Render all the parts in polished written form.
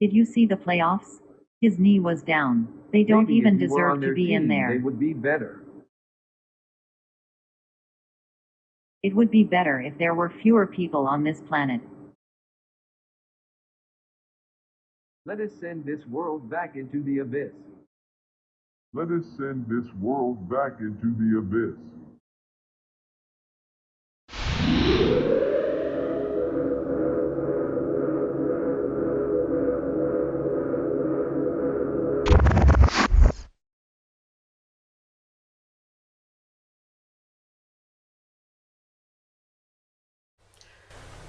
Did you see the playoffs? His knee was down. They don't Maybe even if you were on deserve to their be in team, they there. would be better. It would be better if there were fewer people on this planet. Let us send this world back into the abyss. Let us send this world back into the abyss.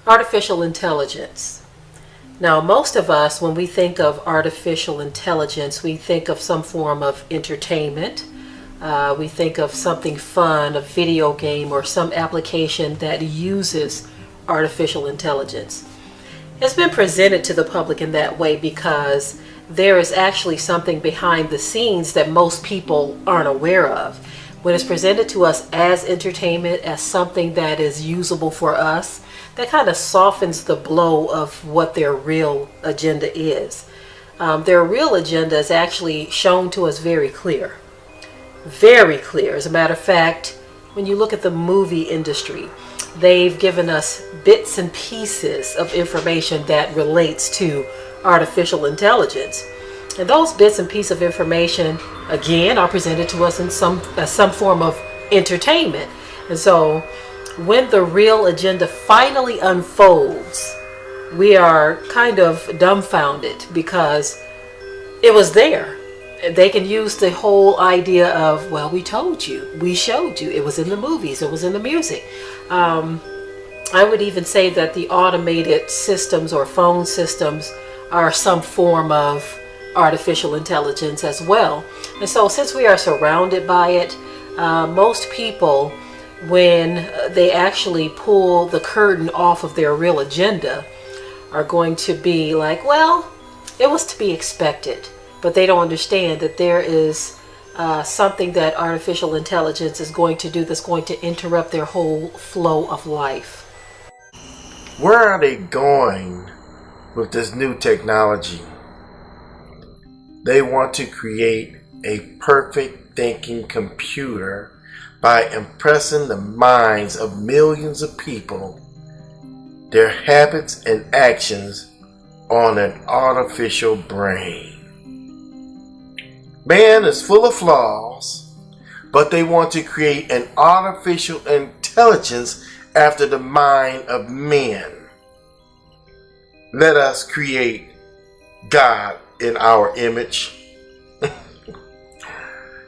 Artificial intelligence. Now, most of us, when we think of artificial intelligence, we think of some form of entertainment. We think of something fun, a video game, or some application that uses artificial intelligence. It's been presented to the public in that way because there is actually something behind the scenes that most people aren't aware of. When it's presented to us as entertainment, as something that is usable for us, that kind of softens the blow of what their real agenda is. Their real agenda is actually shown to us very clear. Very clear. As a matter of fact, when you look at the movie industry, they've given us bits and pieces of information that relates to artificial intelligence. And those bits and pieces of information, again, are presented to us in some form of entertainment. And so when the real agenda finally unfolds, we are kind of dumbfounded because it was there. They can use the whole idea of, well, we told you, we showed you, it was in the movies, it was in the music. I would even say that the automated systems or phone systems are some form of artificial intelligence as well. And so since we are surrounded by it, most people, when they actually pull the curtain off of their real agenda, are going to be like, well, it was to be expected. But they don't understand that there is something that artificial intelligence is going to do that's going to interrupt their whole flow of life. Where are they going with this new technology? They want to create a perfect thinking computer by impressing the minds of millions of people, their habits and actions on an artificial brain. Man is full of flaws, but they want to create an artificial intelligence after the mind of men. Let us create God in our image.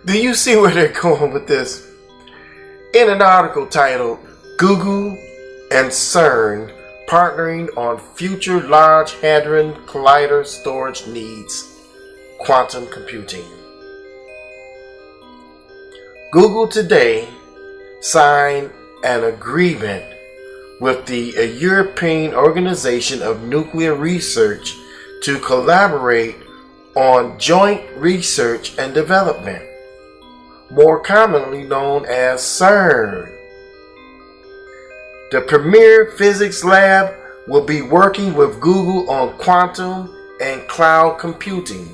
Do you see where they're going with this? In an article titled Google and CERN Partnering on Future Large Hadron Collider Storage Needs, Quantum Computing. Google today signed an agreement with the European Organization of Nuclear Research to collaborate on joint research and development, more commonly known as CERN. The premier physics lab will be working with Google on quantum and cloud computing,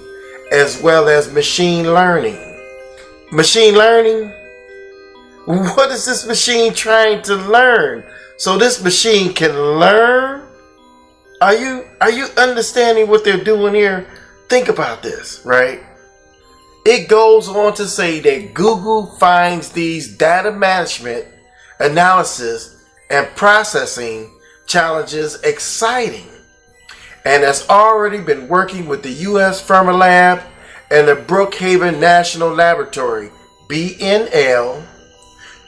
as well as machine learning. Machine learning? What is this machine trying to learn? So this machine can learn? Are you understanding what they're doing here? Think about this, right? It goes on to say that Google finds these data management, analysis, and processing challenges exciting, and has already been working with the U.S. Fermilab and the Brookhaven National Laboratory, BNL,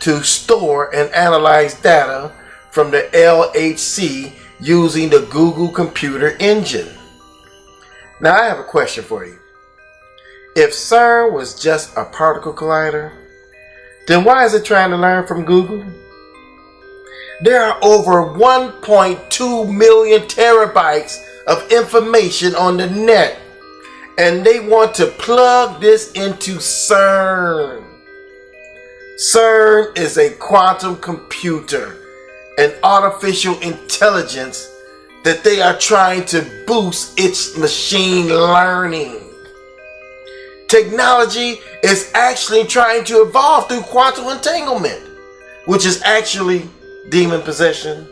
to store and analyze data from the LHC using the Google computer engine. Now I have a question for you. If CERN was just a particle collider, then why is it trying to learn from Google? There are over 1.2 million terabytes of information on the net, and they want to plug this into CERN. CERN is a quantum computer, an artificial intelligence that they are trying to boost its machine learning. Technology is actually trying to evolve through quantum entanglement, which is actually demon possession.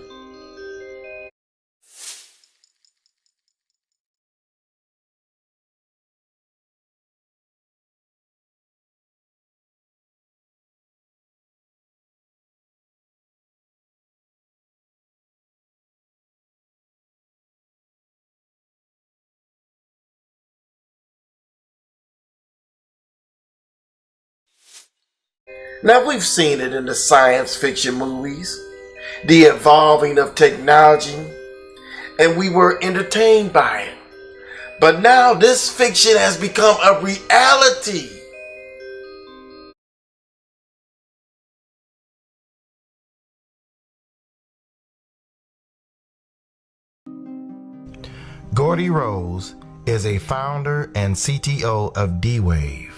Now, we've seen it in the science fiction movies, the evolving of technology, and we were entertained by it. But now this fiction has become a reality. Gordy Rose is a founder and CTO of D-Wave.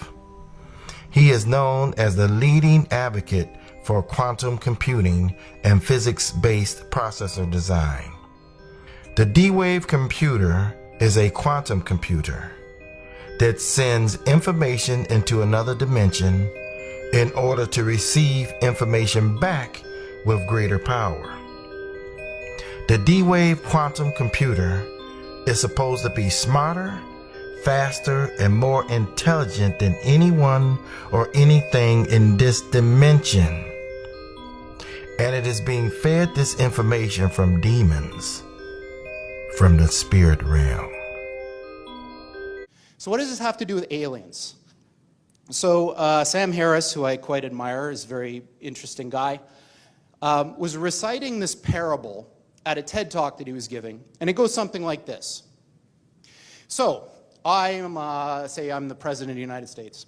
He is known as the leading advocate for quantum computing and physics-based processor design. The D-Wave computer is a quantum computer that sends information into another dimension in order to receive information back with greater power. The D-Wave quantum computer is supposed to be smarter, faster, and more intelligent than anyone or anything in this dimension. And it is being fed this information from demons, from the spirit realm. So what does this have to do with aliens? So Sam Harris, who I quite admire, is a very interesting guy, was reciting this parable at a TED Talk that he was giving, and it goes something like this. So, say I'm the President of the United States.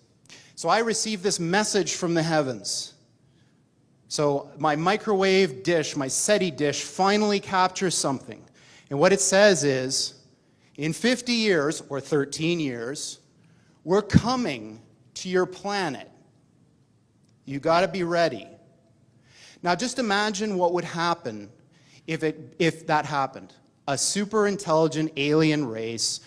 So I receive this message from the heavens. So my microwave dish, my SETI dish, finally captures something. And what it says is, in 50 years, or 13 years, we're coming to your planet. You got to be ready. Now just imagine what would happen if that happened. A super intelligent alien race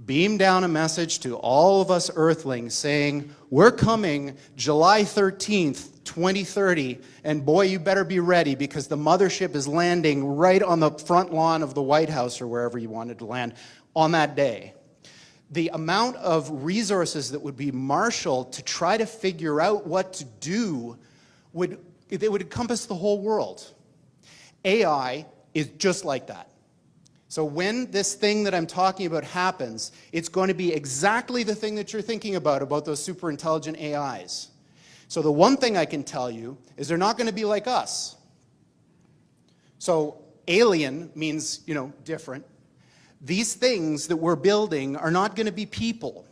beamed down a message to all of us Earthlings saying, we're coming July 13th, 2030, and boy, you better be ready because the mothership is landing right on the front lawn of the White House or wherever you wanted to land on that day. The amount of resources that would be marshaled to try to figure out what to do would encompass the whole world. AI is just like that. So when this thing that I'm talking about happens, it's going to be exactly the thing that you're thinking about those super intelligent AIs. So the one thing I can tell you is they're not going to be like us. So alien means, different. These things that we're building are not going to be people.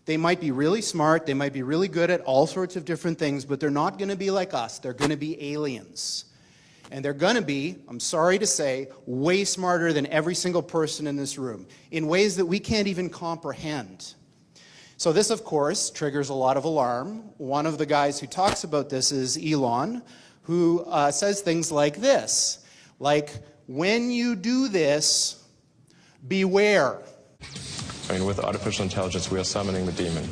They might be really smart, they might be really good at all sorts of different things, but they're not going to be like us. They're going to be aliens. And they're going to be, I'm sorry to say, way smarter than every single person in this room in ways that we can't even comprehend. So this, of course, triggers a lot of alarm. One of the guys who talks about this is Elon, who says things like this, like, when you do this, beware. I mean, with artificial intelligence, we are summoning the demon.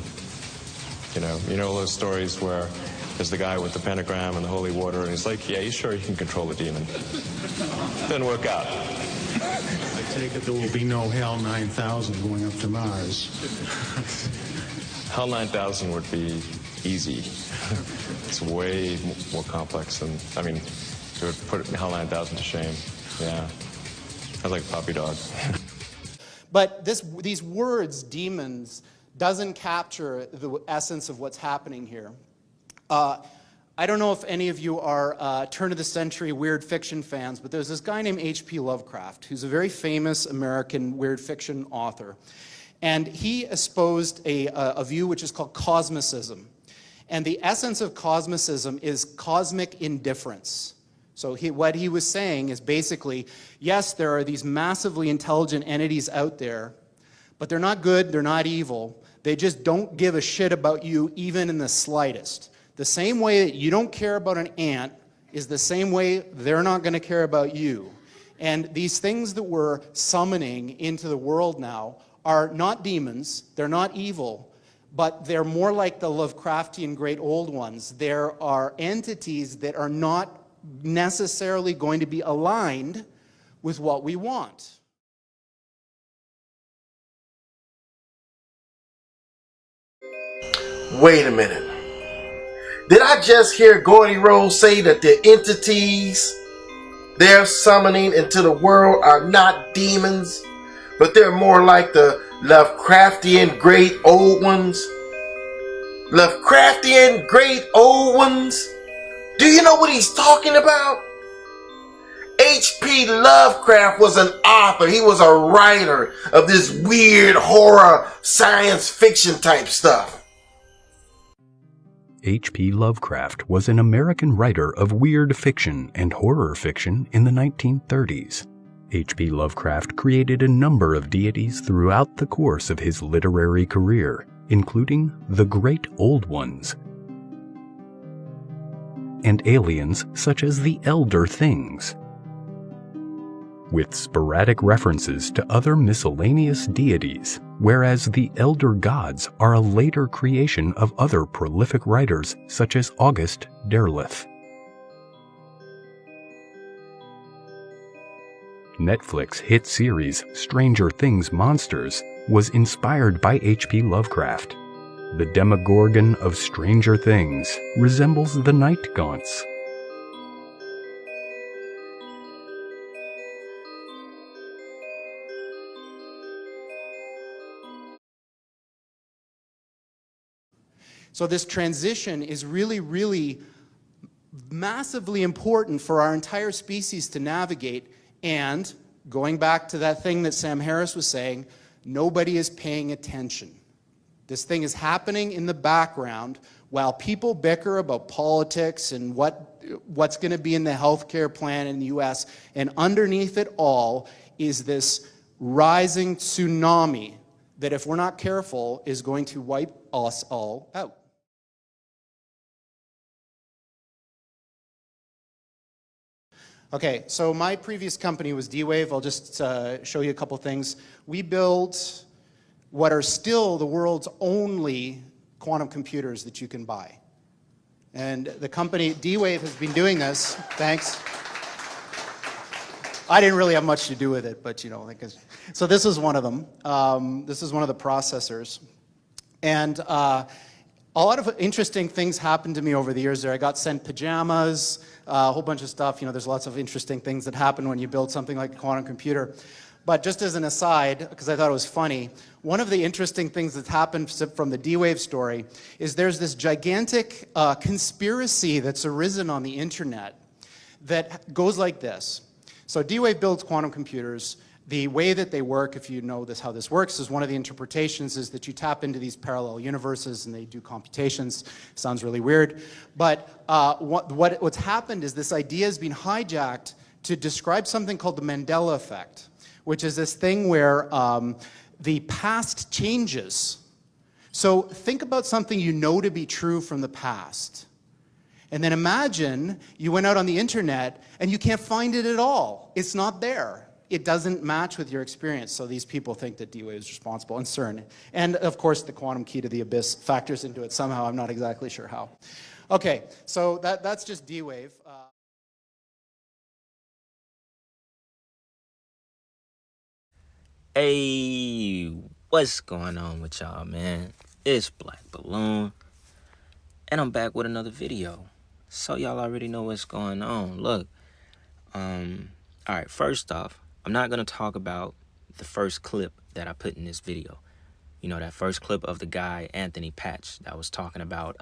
You know those stories where there's the guy with the pentagram and the holy water, and he's like, yeah, he's sure he can control the demon. Didn't work out. I take it there will be no HAL 9000 going up to Mars. HAL 9000 would be easy. It's way more complex than, it would put HAL 9000 to shame. Yeah. Sounds like a puppy dog. But these words, demons, doesn't capture the essence of what's happening here. I don't know if any of you are turn-of-the-century weird fiction fans, but there's this guy named H.P. Lovecraft, who's a very famous American weird fiction author. And he espoused a view which is called cosmicism. And the essence of cosmicism is cosmic indifference. So what he was saying is basically, yes, there are these massively intelligent entities out there, but they're not good, they're not evil. They just don't give a shit about you even in the slightest. The same way that you don't care about an ant is the same way they're not going to care about you. And these things that we're summoning into the world now are not demons, they're not evil, but they're more like the Lovecraftian great old ones. There are entities that are not necessarily going to be aligned with what we want. Wait a minute. Did I just hear Gordy Rose say that the entities they're summoning into the world are not demons, but they're more like the Lovecraftian great old ones? Lovecraftian great old ones? Do you know what he's talking about? H.P. Lovecraft was an author. He was a writer of this weird horror science fiction type stuff. H.P. Lovecraft was an American writer of weird fiction and horror fiction in the 1930s. H.P. Lovecraft created a number of deities throughout the course of his literary career, including the Great Old Ones and aliens such as the Elder Things, with sporadic references to other miscellaneous deities, whereas the Elder Gods are a later creation of other prolific writers such as August Derleth. Netflix hit series Stranger Things Monsters was inspired by H.P. Lovecraft. The Demogorgon of Stranger Things resembles the Night Gaunts. So this transition is really, really massively important for our entire species to navigate. And going back to that thing that Sam Harris was saying, nobody is paying attention. This thing is happening in the background while people bicker about politics and what's going to be in the healthcare plan in the US. And underneath it all is this rising tsunami that, if we're not careful, is going to wipe us all out. Okay, so my previous company was D-Wave. I'll just show you a couple things. We built what are still the world's only quantum computers that you can buy. And the company, D-Wave, has been doing this. Thanks. I didn't really have much to do with it, but you know, so this is one of them. This is one of the processors. And a lot of interesting things happened to me over the years there. I got sent pajamas, a whole bunch of stuff. You know, there's lots of interesting things that happen when you build something like a quantum computer. But just as an aside, because I thought it was funny, one of the interesting things that's happened from the D-Wave story is there's this gigantic conspiracy that's arisen on the internet that goes like this. So D-Wave builds quantum computers. The way that they work, if you know this, how this works, is one of the interpretations is that you tap into these parallel universes and they do computations. Sounds really weird. But what's happened is this idea has been hijacked to describe something called the Mandela effect, which is this thing where the past changes. So think about something you know to be true from the past. And then imagine you went out on the internet and you can't find it at all. It's not there. It doesn't match with your experience. So these people think that D-Wave is responsible, and CERN. And of course, the quantum key to the abyss factors into it somehow. I'm not exactly sure how. Okay, so that's just D-Wave. Hey, what's going on with y'all, man? It's Black Balloon, and I'm back with another video. So y'all already know what's going on. Look, alright, first off, I'm not going to talk about the first clip that I put in this video. You know, that first clip of the guy, Anthony Patch, that was talking about,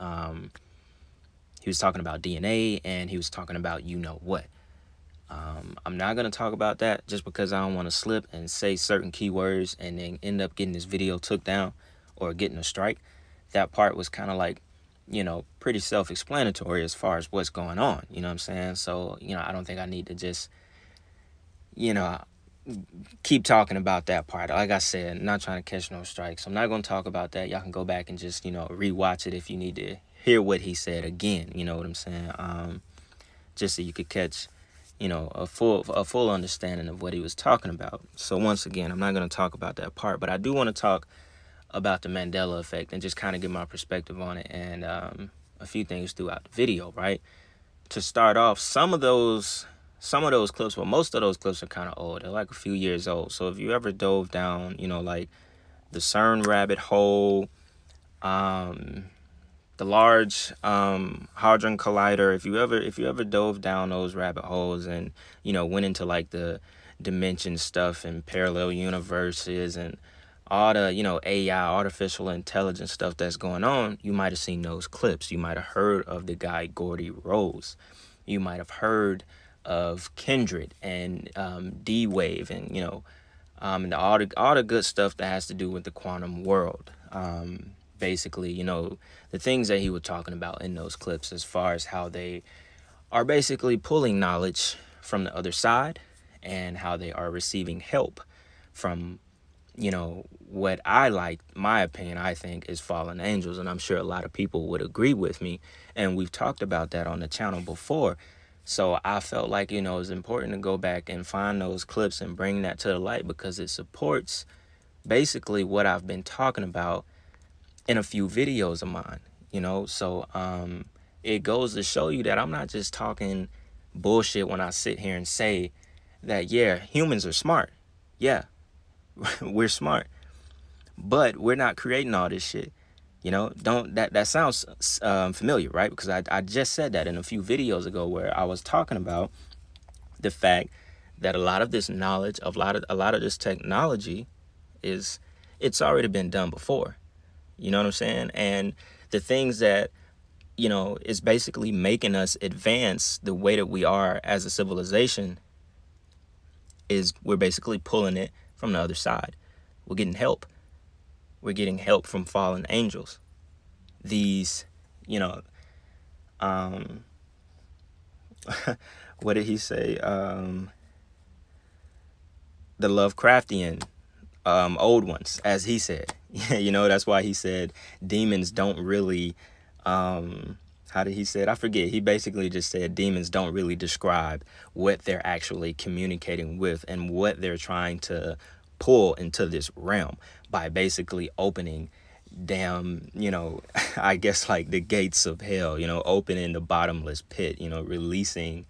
he was talking about DNA, and he was talking about you know what. I'm not going to talk about that just because I don't want to slip and say certain keywords and then end up getting this video took down or getting a strike. That part was kind of like, you know, pretty self-explanatory as far as what's going on. You know what I'm saying? So, you know, I don't think I need to just, you know, keep talking about that part. Like I said, I'm not trying to catch no strikes. I'm not going to talk about that. Y'all can go back and just, you know, rewatch it if you need to hear what he said again. You know what I'm saying? Just so you could catch, a full understanding of what he was talking about. So once again, I'm not going to talk about that part, but I do want to talk about the Mandela effect and just kind of get my perspective on it, and a few things throughout the video, right? To start off, some of those clips, well, most of those clips are kind of old. They're like a few years old. So if you ever dove down, like the CERN rabbit hole, the Large Hadron Collider, if you ever dove down those rabbit holes and went into like the dimension stuff and parallel universes and all the AI, artificial intelligence stuff that's going on, you might have seen those clips. You might have heard of the guy Gordy Rose. You might have heard of Kindred and D-Wave and and all the good stuff that has to do with the quantum world. Basically, the things that he was talking about in those clips, as far as how they are basically pulling knowledge from the other side and how they are receiving help from what my opinion, I think, is fallen angels. And I'm sure a lot of people would agree with me. And we've talked about that on the channel before. So I felt like, it's important to go back and find those clips and bring that to the light, because it supports basically what I've been talking about in a few videos of mine, So it goes to show you that I'm not just talking bullshit when I sit here and say that, yeah, humans are smart. Yeah. We're smart, but we're not creating all this shit. That sounds familiar, right? Because I just said that in a few videos ago, where I was talking about the fact that a lot of this knowledge, a lot of this technology it's already been done before. You know what I'm saying? And the things that is basically making us advance the way that we are as a civilization is we're basically pulling it from the other side. We're getting help. We're getting help from fallen angels. These, what did he say? The Lovecraftian old ones, as he said. That's why he said demons don't really, how did he say it? I forget. He basically just said demons don't really describe what they're actually communicating with and what they're trying to pull into this realm by basically opening damn, I guess like the gates of hell, opening the bottomless pit, releasing,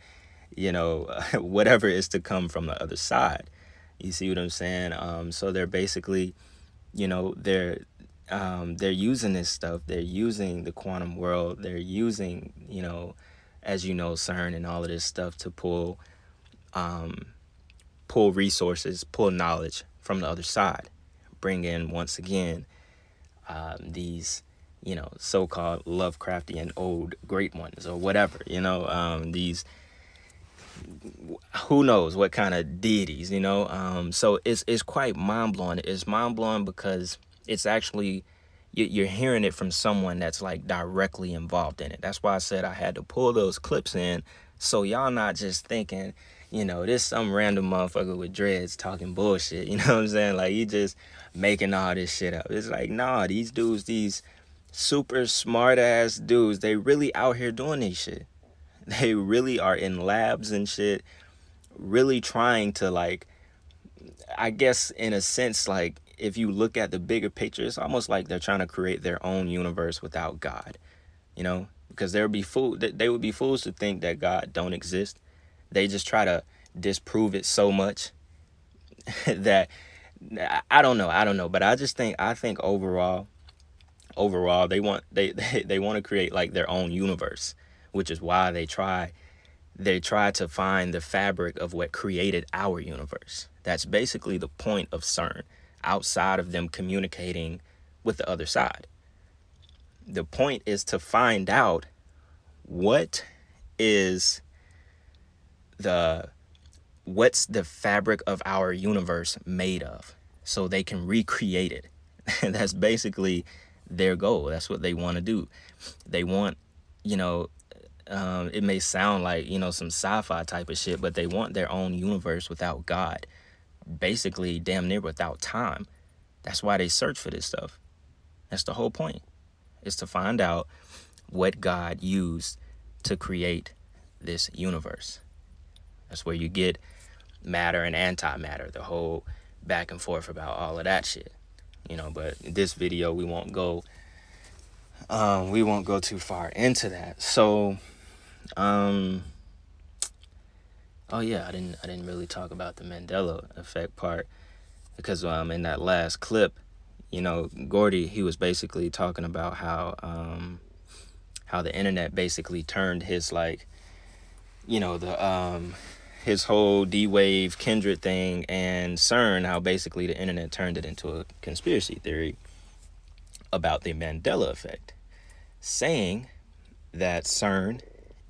whatever is to come from the other side. You see what I'm saying? So they're basically, they're using this stuff. They're using the quantum world. They're using, as CERN and all of this stuff to pull resources, pull knowledge from the other side. Bring in, once again, these, so-called Lovecraftian old great ones or whatever, these, who knows what kind of deities, so it's quite mind-blowing. It's mind-blowing because it's actually, you're hearing it from someone that's like directly involved in it. That's why I said I had to pull those clips in, so y'all not just thinking, this some random motherfucker with dreads talking bullshit, you know what I'm saying? Like, he just making all this shit up. It's like, nah, these dudes, these super smart ass dudes, they really out here doing this shit. They really are in labs and shit, really trying to, like, I guess in a sense, like, if you look at the bigger picture, it's almost like they're trying to create their own universe without God, because they would be fools to think that God don't exist. They just try to disprove it so much that I don't know, but I think overall they want to create like their own universe, which is why they try to find the fabric of what created our universe. That's basically the point of CERN, outside of them communicating with the other side. The point is to find out what's the fabric of our universe made of, so they can recreate it. That's basically their goal. That's what they want to do. They want, it may sound like, some sci-fi type of shit, but they want their own universe without God, basically damn near without time. That's why they search for this stuff. That's the whole point, is to find out what God used to create this universe. That's where you get matter and antimatter, the whole back and forth about all of that shit. You know, but in this video we won't go too far into that. So oh yeah, I didn't really talk about the Mandela effect part, because in that last clip, you know, Gordy, he was basically talking about how the internet basically turned his, like, you know, the his whole D-Wave Kindred thing and CERN, how basically the internet turned it into a conspiracy theory about the Mandela effect, saying that CERN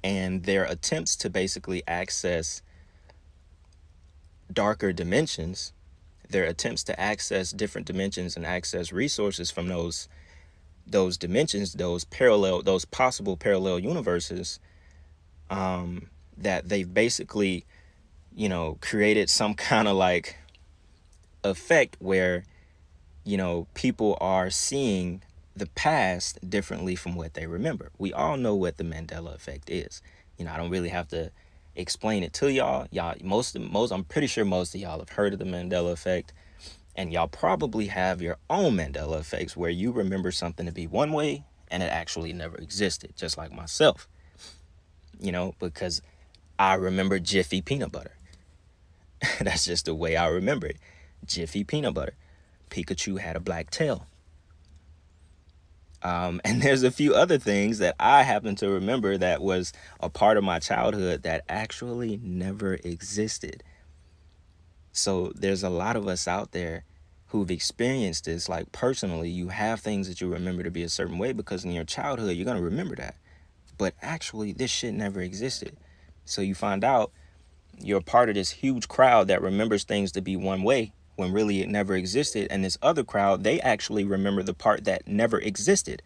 and their attempts to basically access darker dimensions, their attempts to access different dimensions and access resources from those dimensions, those possible parallel universes, that they've basically, you know, created some kind of like effect where, you know, people are seeing the past differently from what they remember. We all know what the Mandela effect is. You know, I don't really have to explain it to y'all. I'm pretty sure most of y'all have heard of the Mandela effect, and y'all probably have your own Mandela effects where you remember something to be one way and it actually never existed, just like myself. You know, because I remember Jiffy peanut butter. That's just the way I remember it. Jiffy peanut butter. Pikachu had a black tail. And there's a few other things that I happen to remember that was a part of my childhood that actually never existed. So there's a lot of us out there who've experienced this, like personally. You have things that you remember to be a certain way because in your childhood, you're going to remember that. But actually, this shit never existed. So you find out you're a part of this huge crowd that remembers things to be one way when really it never existed. And this other crowd, they actually remember the part that never existed.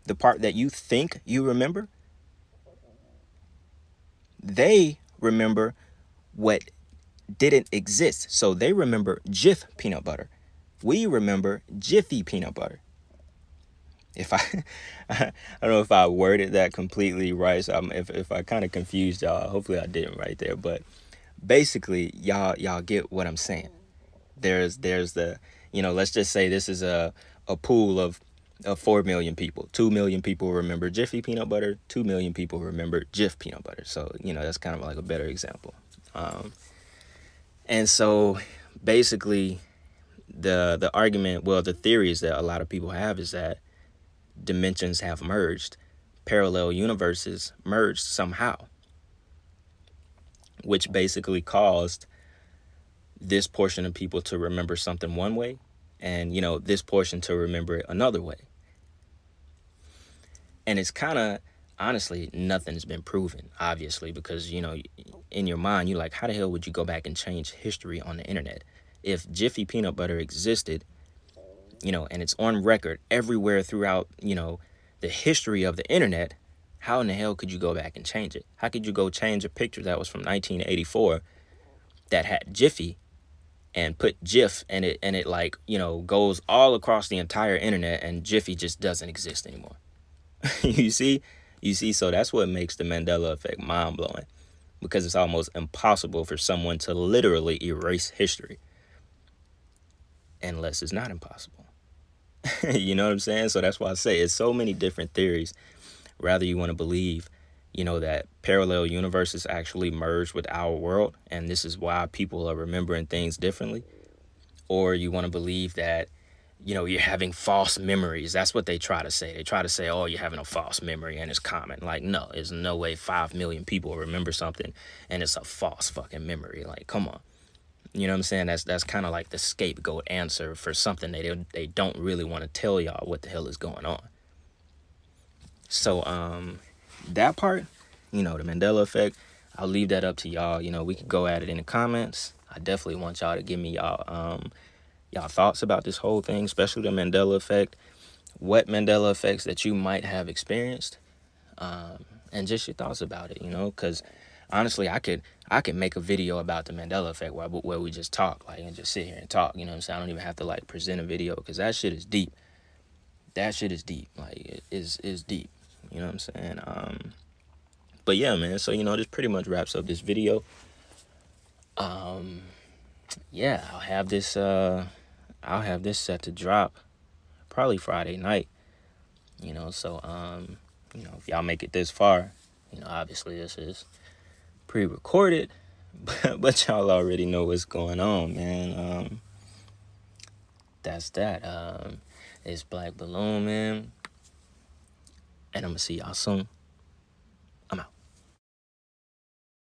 The part that you think you remember, they remember what didn't exist. So they remember Jif peanut butter. We remember Jiffy peanut butter. I don't know if I worded that completely right. So if I kind of confused y'all, hopefully I didn't right there. But basically, y'all get what I'm saying. There's the, you know, let's just say this is a pool of 4 million people. 2 million people remember Jiffy peanut butter. 2 million people remember Jif peanut butter. So, you know, that's kind of like a better example. And so basically the argument, well, the theories that a lot of people have is that dimensions have merged, parallel universes merged somehow, which basically caused this portion of people to remember something one way and, you know, this portion to remember it another way. And it's kind of, honestly, nothing's been proven, obviously, because, you know, in your mind, you're like, how the hell would you go back and change history on the internet? If Jiffy peanut butter existed, you know, and it's on record everywhere throughout, you know, the history of the internet, how in the hell could you go back and change it? How could you go change a picture that was from 1984 that had Jiffy and put Jif and it like, you know, goes all across the entire internet and Jiffy just doesn't exist anymore? You see, so that's what makes the Mandela effect mind-blowing, because it's almost impossible for someone to literally erase history, unless it's not impossible. You know what I'm saying? So that's why I say it's so many different theories. Rather you want to believe, you know, that parallel universes actually merged with our world, and this is why people are remembering things differently, or you want to believe that, you know, you're having false memories. That's what they try to say. They try to say, oh, you're having a false memory and it's common. Like, no, there's no way 5 million people remember something and it's a false fucking memory. Like, come on. You know what I'm saying? That's kind of like the scapegoat answer for something they don't really want to tell y'all what the hell is going on. So that part, you know, the Mandela effect, I'll leave that up to y'all. You know, we could go at it in the comments. I definitely want y'all to give me y'all thoughts about this whole thing, especially the Mandela effect, what Mandela effects that you might have experienced, and just your thoughts about it, you know, because honestly, I could make a video about the Mandela effect where we just talk, like, and just sit here and talk, you know what I'm saying? I don't even have to, like, present a video, because that shit is deep. That shit is deep. Like, it is deep, you know what I'm saying? But yeah, man, so, you know, this pretty much wraps up this video. Yeah, I'll have this set to drop probably Friday night. So if y'all make it this far, obviously this is pre-recorded, but y'all already know what's going on, man. That's that. It's Black Balloon, man. And I'm gonna see y'all soon.